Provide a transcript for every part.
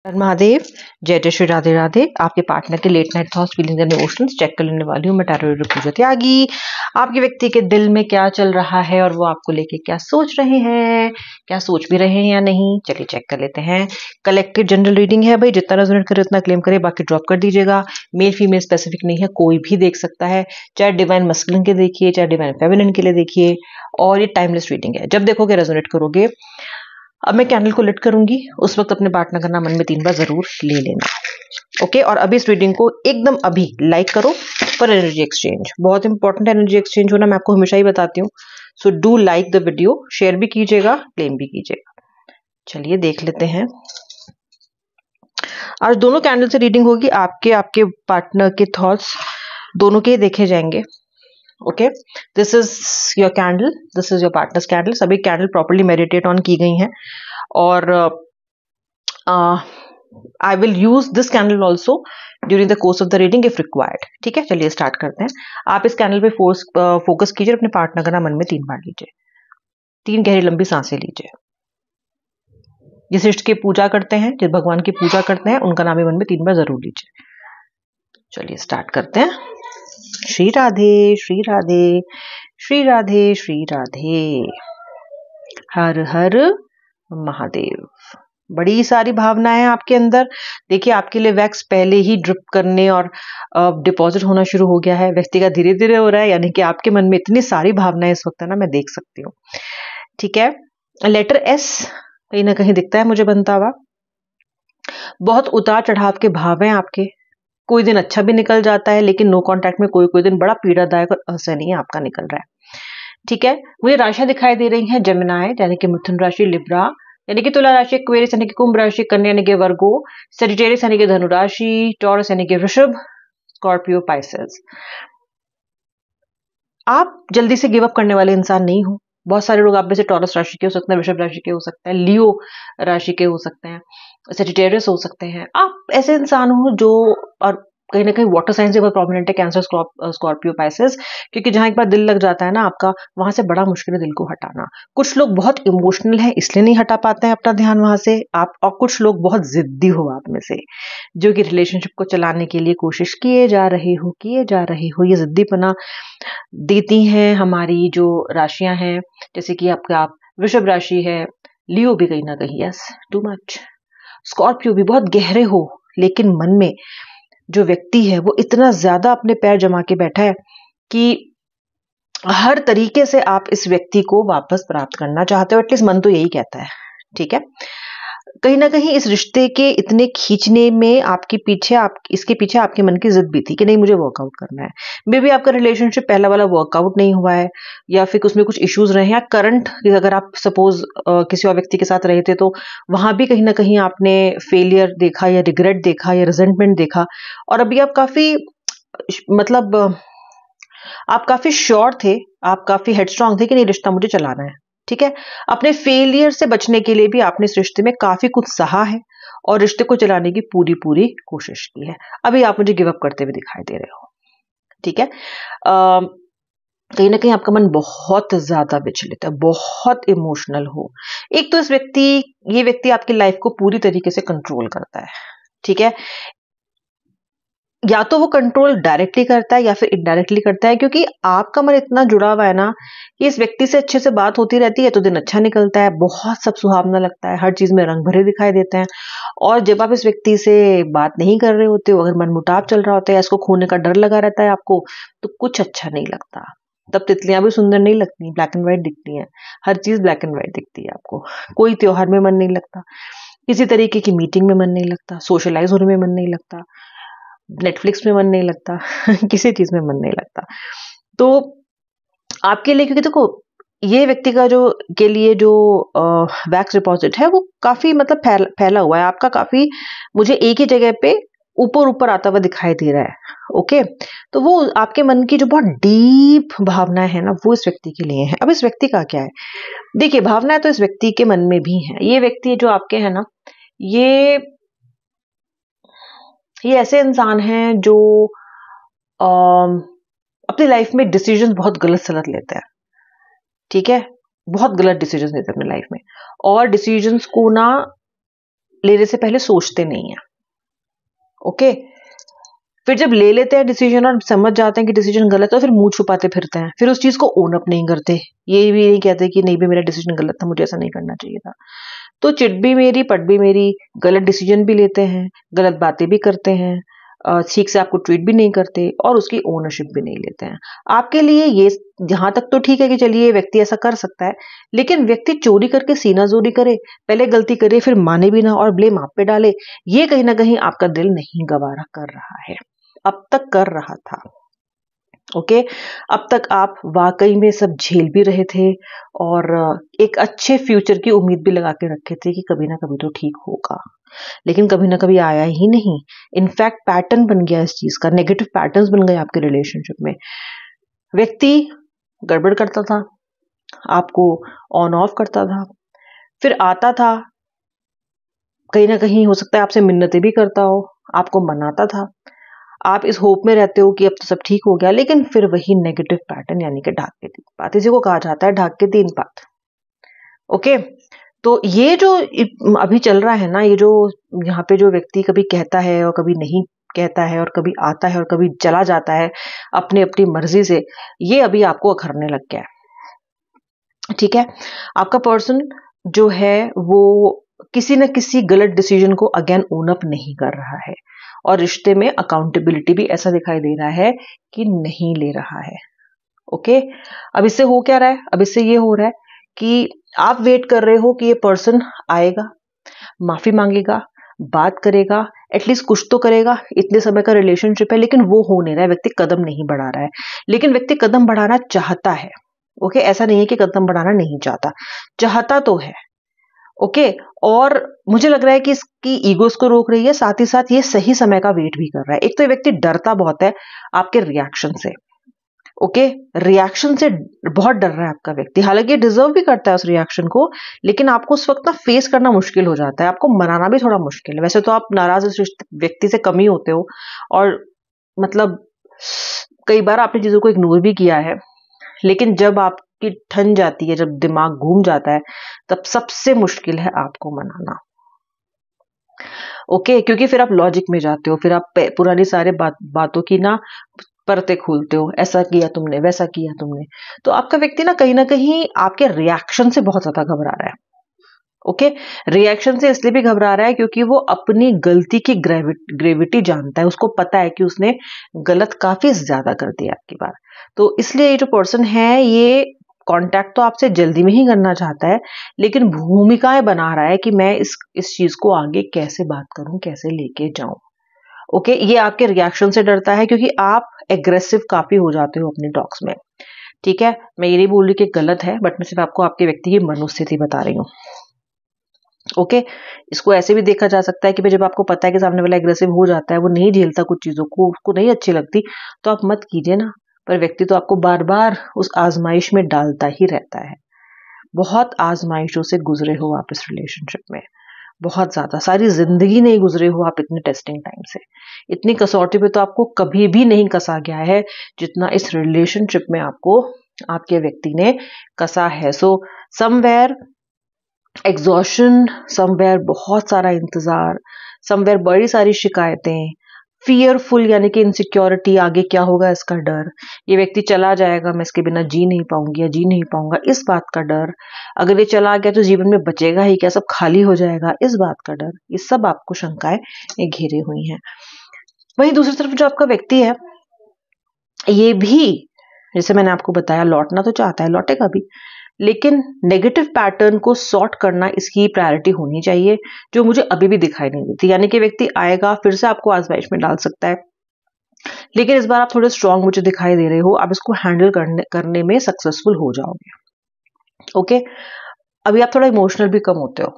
हर महादेव। जय जय श्री राधे राधे। आपके पार्टनर के late night thoughts, feelings and emotions check कर लेने वाली हूँ मैं, टैरो रीडर पूजा त्यागी। आपके व्यक्ति के दिल में क्या चल रहा है और वो आपको लेके क्या सोच रहे हैं, क्या सोच भी रहे हैं या नहीं, चलिए चेक कर लेते हैं। कलेक्टिव जनरल रीडिंग है भाई, जितना रेजोनेट करे उतना क्लेम करे, बाकी ड्रॉप कर दीजिएगा। मेल फीमेल स्पेसिफिक नहीं है, कोई भी देख सकता है, चाहे डिवाइन मस्कुलिन के देखिए चाहे डिवाइन फेमिनिन के लिए देखिए। और ये टाइमलेस रीडिंग है, जब देखोगे रेजोनेट करोगे। अब मैं कैंडल को लिट करूंगी, उस वक्त अपने पार्टनर का नाम मन में 3 बार जरूर ले लेना। ओके, और अभी इस रीडिंग को एकदम अभी लाइक करो फॉर एनर्जी एक्सचेंज। बहुत इंपॉर्टेंट एनर्जी एक्सचेंज होना, मैं आपको हमेशा ही बताती हूँ। So do like the video, share भी कीजिएगा, क्लेम भी कीजिएगा। चलिए देख लेते हैं। आज दोनों कैंडल से रीडिंग होगी, आपके पार्टनर के थॉट्स दोनों के देखे जाएंगे। Okay, this is your candle, this is your partners candle. सभी कैंडल प्रॉपर्ली मेडिटेट ऑन की गई हैं और I will use this candle also during the course of the reading if required. ठीक है, चलिए स्टार्ट करते हैं। आप इस कैंडल पे फोकस कीजिए, अपने पार्टनर का नाम मन में 3 बार लीजिए, 3 गहरी लंबी सांसें लीजिए। जिस इष्ट की पूजा करते हैं, जिस भगवान की पूजा करते हैं, उनका नाम भी मन में 3 बार जरूर लीजिए। चलिए स्टार्ट करते हैं। श्री राधे श्री राधे श्री राधे श्री राधे। हर हर महादेव। बड़ी सारी भावनाएं आपके अंदर। देखिए, आपके लिए वैक्स पहले ही ड्रिप करने और डिपॉजिट होना शुरू हो गया है। व्यक्ति का धीरे धीरे हो रहा है, यानी कि आपके मन में इतनी सारी भावनाएं इस वक्त है ना, मैं देख सकती हूँ। ठीक है, लेटर एस कहीं ना कहीं दिखता है मुझे बनता हुआ। बहुत उतार चढ़ाव के भाव हैं आपके। कोई दिन अच्छा भी निकल जाता है, लेकिन नो कांटेक्ट में कोई दिन बड़ा पीड़ादायक और असहनीय आपका निकल रहा है। ठीक है, मुझे राशियां दिखाई दे रही हैं। जेमिनाई यानी कि मिथुन राशि, लिब्रा यानी कि तुला राशि, एक्वेरियस यानी कि कुंभ राशि, कन्या यानी कि वर्गो, सेजिटेरियस यानी कि धनु राशि, टॉरस यानी कि वृषभ, स्कॉर्पियो, पाइसेस। आप जल्दी से गिव अप करने वाले इंसान नहीं हो। बहुत सारे लोग आप में से टॉरस राशि के हो सकते हैं, वृषभ राशि के हो सकते हैं, लियो राशि के हो सकते हैं, सेजिटेरियस हो सकते हैं। आप ऐसे इंसान हो जो, और कहीं ना कहीं वाटर साइंस भी बहुत प्रोमिनेंट है, कैंसर, स्कॉर्पियो, पाइसेस, क्योंकि जहां एक बार दिल लग जाता है ना आपका, वहां से बड़ा मुश्किल है दिल को हटाना। कुछ लोग बहुत इमोशनल हैं, इसलिए नहीं हटा पाते हैं अपना ध्यान वहां से आप, और कुछ लोग बहुत जिद्दी हो आप में से, जो कि रिलेशनशिप को चलाने के लिए कोशिश किए जा रहे हो। ये जिद्दीपना देती हैं हमारी जो राशियां हैं, जैसे कि आप वृषभ राशि है, लियो भी कहीं ना कहीं, यस टू मच, स्कॉर्पियो भी बहुत गहरे हो, लेकिन मन में जो व्यक्ति है वो इतना ज्यादा अपने पैर जमा के बैठा है कि हर तरीके से आप इस व्यक्ति को वापस प्राप्त करना चाहते हो, एटलीस्ट मन तो यही कहता है। ठीक है, कहीं ना कहीं इस रिश्ते के इतने खींचने में इसके पीछे आपके मन की जिद भी थी कि नहीं, मुझे वर्कआउट करना है। मे बी आपका रिलेशनशिप पहला वाला वर्कआउट नहीं हुआ है, या फिर उसमें कुछ इश्यूज रहे हैं, या करंट अगर आप सपोज किसी और व्यक्ति के साथ रहे थे तो वहां भी कहीं ना कहीं आपने फेलियर देखा, या रिग्रेट देखा, या रिजेंटमेंट देखा। और अभी आप काफी मतलब आप काफी श्योर थे, आप काफी हेडस्ट्रॉन्ग थे कि नहीं, रिश्ता मुझे चलाना है। ठीक है, अपने फेलियर से बचने के लिए भी आपने इस रिश्ते में काफी कुछ सहा है और रिश्ते को चलाने की पूरी कोशिश की है। अभी आप मुझे गिव अप करते हुए दिखाई दे रहे हो। ठीक है, कहीं ना कहीं आपका मन बहुत ज्यादा विचलित है, बहुत इमोशनल हो। एक तो ये व्यक्ति आपकी लाइफ को पूरी तरीके से कंट्रोल करता है। ठीक है, या तो वो कंट्रोल डायरेक्टली करता है या फिर इनडायरेक्टली करता है, क्योंकि आपका मन इतना जुड़ा हुआ है ना कि इस व्यक्ति से अच्छे से बात होती रहती है तो दिन अच्छा निकलता है, बहुत सब सुहावना लगता है, हर चीज में रंग भरे दिखाई देते हैं। और जब आप इस व्यक्ति से बात नहीं कर रहे होते हो, अगर मनमुटाव चल रहा होता है या इसको खोने का डर लगा रहता है आपको, तो कुछ अच्छा नहीं लगता। तब तितलियां भी सुंदर नहीं लगती, ब्लैक एंड व्हाइट दिखती हैं, हर चीज ब्लैक एंड व्हाइट दिखती है आपको। कोई त्योहार में मन नहीं लगता, किसी तरीके की मीटिंग में मन नहीं लगता, सोशलाइज होने में मन नहीं लगता, नेटफ्लिक्स में मन नहीं लगता किसी चीज में मन नहीं लगता। तो आपके लिए, क्योंकि देखो ये व्यक्ति का के लिए जो वैक्स डिपॉजिट है वो काफी मतलब फैला हुआ है आपका, काफी मुझे एक ही जगह पे ऊपर आता हुआ दिखाई दे रहा है। ओके, तो वो आपके मन की जो बहुत डीप भावनाएं है ना, वो इस व्यक्ति के लिए है। अब इस व्यक्ति का क्या है, देखिए भावनाएं तो इस व्यक्ति के मन में भी है। ये व्यक्ति जो आपके है ना, ये ऐसे इंसान हैं जो अपनी लाइफ में डिसीजन बहुत गलत सलत लेते हैं। ठीक है, बहुत गलत डिसीजन लेते हैं अपनी लाइफ में, और डिसीजंस को ना लेने से पहले सोचते नहीं है। ओके, फिर जब ले लेते हैं डिसीजन और समझ जाते हैं कि डिसीजन गलत है, तो फिर मुंह छुपाते फिरते हैं, फिर उस चीज को ओन अप नहीं करते, ये भी नहीं कहते कि नहीं भी मेरा डिसीजन गलत था, मुझे ऐसा नहीं करना चाहिए था। तो चिट भी मेरी, पट भी मेरी, गलत डिसीजन भी लेते हैं, गलत बातें भी करते हैं, ठीक से आपको ट्रीट भी नहीं करते और उसकी ओनरशिप भी नहीं लेते हैं। आपके लिए ये जहां तक तो ठीक है कि चलिए व्यक्ति ऐसा कर सकता है, लेकिन व्यक्ति चोरी करके सीना जोरी करे, पहले गलती करे फिर माने भी ना और ब्लेम आप पे डाले, ये कहीं ना कहीं आपका दिल नहीं गवारा कर रहा है, अब तक कर रहा था। ओके, अब तक आप वाकई में सब झेल भी रहे थे और एक अच्छे फ्यूचर की उम्मीद भी लगा के रखे थे कि कभी ना कभी तो ठीक होगा, लेकिन कभी ना कभी आया ही नहीं। इनफैक्ट पैटर्न बन गया इस चीज का, नेगेटिव पैटर्न्स बन गए आपके रिलेशनशिप में। व्यक्ति गड़बड़ करता था, आपको ऑन ऑफ करता था, फिर आता था, कहीं ना कहीं हो सकता है आपसे मिन्नतें भी करता हो, आपको मनाता था, आप इस होप में रहते हो कि अब तो सब ठीक हो गया, लेकिन फिर वही नेगेटिव पैटर्न, यानी कि ढाक के तीन पात, इसी को कहा जाता है ढाक के तीन पात। ओके, तो ये जो अभी चल रहा है ना, ये जो यहाँ पे जो व्यक्ति कभी कहता है और कभी नहीं कहता है और कभी आता है और कभी चला जाता है अपनी अपनी मर्जी से, ये अभी आपको अखरने लग गया है। ठीक है, आपका पर्सन जो है वो किसी न किसी गलत डिसीजन को अगेन ओन अप नहीं कर रहा है और रिश्ते में अकाउंटेबिलिटी भी ऐसा दिखाई दे रहा है कि नहीं ले रहा है। ओके, अब इससे हो क्या रहा है, अब इससे ये हो रहा है कि आप वेट कर रहे हो कि ये पर्सन आएगा, माफी मांगेगा, बात करेगा, एटलीस्ट कुछ तो करेगा, इतने समय का रिलेशनशिप है, लेकिन वो हो नहीं रहा है, व्यक्ति कदम नहीं बढ़ा रहा है। लेकिन व्यक्ति कदम बढ़ाना चाहता है। ओके, ऐसा नहीं है कि कदम बढ़ाना नहीं चाहता, चाहता तो है। ओके, और मुझे लग रहा है कि इसकी ईगोस को रोक रही है, साथ ही साथ ये सही समय का वेट भी कर रहा है। एक तो ये व्यक्ति डरता बहुत है आपके रिएक्शन से। ओके, रिएक्शन से बहुत डर रहा है आपका व्यक्ति, हालांकि डिजर्व भी करता है उस रिएक्शन को, लेकिन आपको उस वक्त ना फेस करना मुश्किल हो जाता है, आपको मनाना भी थोड़ा मुश्किल है। वैसे तो आप नाराज उस व्यक्ति से कम ही होते हो और मतलब कई बार आपने चीजों को इग्नोर भी किया है, लेकिन जब आपकी ठन जाती है, जब दिमाग घूम जाता है, तब सबसे मुश्किल है आपको मनाना। ओके, क्योंकि फिर आप लॉजिक में जाते हो, फिर आप पुरानी सारे बातों की ना परतें खोलते हो, ऐसा किया तुमने, वैसा किया तुमने। तो आपका व्यक्ति ना कहीं आपके रिएक्शन से बहुत ज्यादा घबरा रहा है। ओके, रिएक्शन से इसलिए भी घबरा रहा है क्योंकि वो अपनी गलती की ग्रेविटी जानता है, उसको पता है कि उसने गलत काफी ज्यादा कर दिया आपकी बार। तो इसलिए ये जो पर्सन है ये कांटेक्ट तो आपसे जल्दी में ही करना चाहता है, लेकिन भूमिकाएं बना रहा है कि मैं इस चीज को आगे कैसे बात करूं, कैसे लेके जाऊं। ओके, ये आपके रिएक्शन से डरता है क्योंकि आप एग्रेसिव काफी हो जाते हो अपने टॉक्स में। ठीक है, मैं ये नहीं बोल रही कि गलत है, बट मैं सिर्फ आपको आपके व्यक्ति की मनोस्थिति बता रही हूँ। ओके, इसको ऐसे भी देखा जा सकता है कि जब आपको पता है कि सामने वाला एग्रेसिव हो जाता है, वो नहीं झेलता कुछ चीजों को, उसको नहीं अच्छी लगती, तो आप मत कीजिए ना, पर व्यक्ति तो आपको बार बार उस आजमाइश में डालता ही रहता है। बहुत आजमाइशों से गुजरे हो आप इस रिलेशनशिप में, बहुत ज्यादा, सारी जिंदगी नहीं गुजरे हो आप इतने टेस्टिंग टाइम से, इतनी कसौटी पे तो आपको कभी भी नहीं कसा गया है जितना इस रिलेशनशिप में आपको आपके व्यक्ति ने कसा है। सो समवेयर एग्जॉशन, समवेयर बहुत सारा इंतजार, समवेयर बड़ी सारी शिकायतें, फियरफुल यानी कि इनसिक्योरिटी, आगे क्या होगा इसका डर, ये व्यक्ति चला जाएगा, मैं इसके बिना जी नहीं पाऊंगी या जी नहीं पाऊंगा इस बात का डर, अगर ये चला गया तो जीवन में बचेगा ही क्या, सब खाली हो जाएगा इस बात का डर, ये सब आपको शंकाएं घेरे हुई हैं। वहीं दूसरी तरफ जो आपका व्यक्ति है, ये भी जैसे मैंने आपको बताया लौटना तो चाहता है, लौटेगा भी, लेकिन नेगेटिव पैटर्न को सॉर्ट करना इसकी प्रायोरिटी होनी चाहिए, जो मुझे अभी भी दिखाई नहीं देती। यानी कि व्यक्ति आएगा, फिर से आपको आजमाइश में डाल सकता है, लेकिन इस बार आप थोड़े स्ट्रांग मुझे दिखाई दे रहे हो, आप इसको हैंडल करने में सक्सेसफुल हो जाओगे। ओके, अभी आप थोड़ा इमोशनल भी कम होते हो।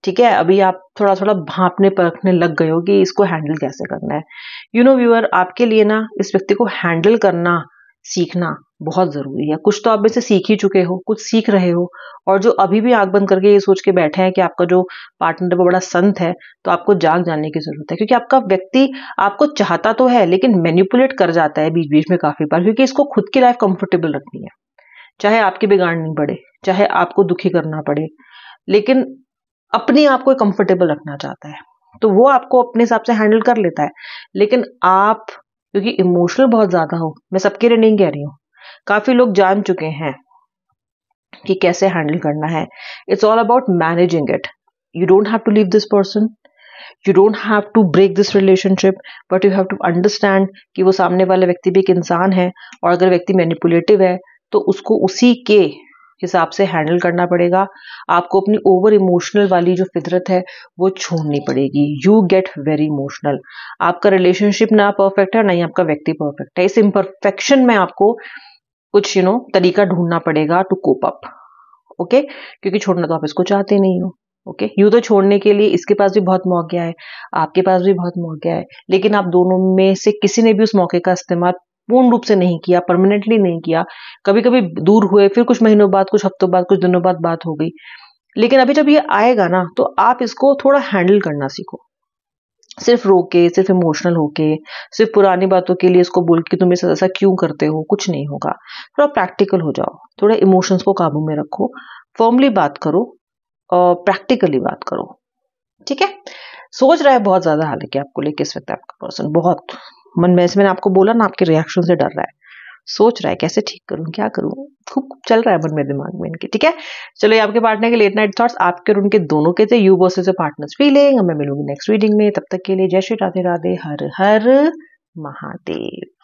ठीक है, अभी आप थोड़ा थोड़ा भांपने परखने लग गए हो कि इसको हैंडल कैसे करना है। यू नो व्यूअर, आपके लिए ना इस व्यक्ति को हैंडल करना सीखना बहुत जरूरी है। कुछ तो आप में से सीख ही चुके हो, कुछ सीख रहे हो, और जो अभी भी आंख बंद करके ये सोच के बैठे हैं कि आपका जो पार्टनर है वो बड़ा संत है, तो आपको जाग जाने की जरूरत है, क्योंकि आपका व्यक्ति आपको चाहता तो है लेकिन मैनिपुलेट कर जाता है बीच बीच में काफी बार, क्योंकि इसको खुद की लाइफ कंफर्टेबल रखनी है, चाहे आपकी बिगाड़नी पड़े, चाहे आपको दुखी करना पड़े, लेकिन अपने आप को कंफर्टेबल रखना चाहता है, तो वो आपको अपने हिसाब से हैंडल कर लेता है। लेकिन आप क्योंकि इमोशनल बहुत ज्यादा हो, मैं सबके लिए नहीं कह रही हूँ, काफी लोग जान चुके हैं कि कैसे हैंडल करना है। It's all about managing it. You don't have to leave this person, you don't have to break this relationship, but you have to understand कि वो सामने वाला व्यक्ति भी एक इंसान है, और अगर व्यक्ति मैनिपुलेटिव है तो उसको उसी के हिसाब से हैंडल करना पड़ेगा। आपको अपनी ओवर इमोशनल वाली जो फितरत है वो छोड़नी पड़ेगी। You get very emotional. आपका रिलेशनशिप ना परफेक्ट है, ना ही आपका व्यक्ति परफेक्ट है। इस इम्परफेक्शन में आपको कुछ तरीका ढूंढना पड़ेगा टू कोप अप। ओके, क्योंकि छोड़ना तो आप इसको चाहते नहीं हो। ओके, यूं तो छोड़ने के लिए इसके पास भी बहुत मौके है, आपके पास भी बहुत मौके है, लेकिन आप दोनों में से किसी ने भी उस मौके का इस्तेमाल पूर्ण रूप से नहीं किया, परमानेंटली नहीं किया। कभी कभी दूर हुए, फिर कुछ महीनों बाद, कुछ हफ्तों बाद, कुछ दिनों बाद बात हो गई। लेकिन अभी जब ये आएगा ना, तो आप इसको थोड़ा हैंडल करना सीखो। सिर्फ रोके, सिर्फ इमोशनल होके, सिर्फ पुरानी बातों के लिए इसको बोल के तुम ऐसा क्यों करते हो, कुछ नहीं होगा। थोड़ा प्रैक्टिकल हो जाओ, थोड़ा इमोशंस को काबू में रखो, फर्मली बात करो और प्रैक्टिकली बात करो। ठीक है, सोच रहा है बहुत ज्यादा, हालांकि आपको लेके इस वक्त आपका पर्सन बहुत मन में, मैंने आपको बोला ना, आपके रिएक्शन से डर रहा है, सोच रहा है कैसे ठीक करूं, क्या करूं, खूब चल रहा है मन में, दिमाग में इनके। ठीक है, चलो, ये आपके पार्टनर के लेट नाइट थॉट्स आपके और उनके दोनों के थे, यू वर्सेस पार्टनर्स फीलिंग। मैं मिलूंगी नेक्स्ट रीडिंग में, तब तक के लिए जय श्री राधे राधे, हर हर महादेव।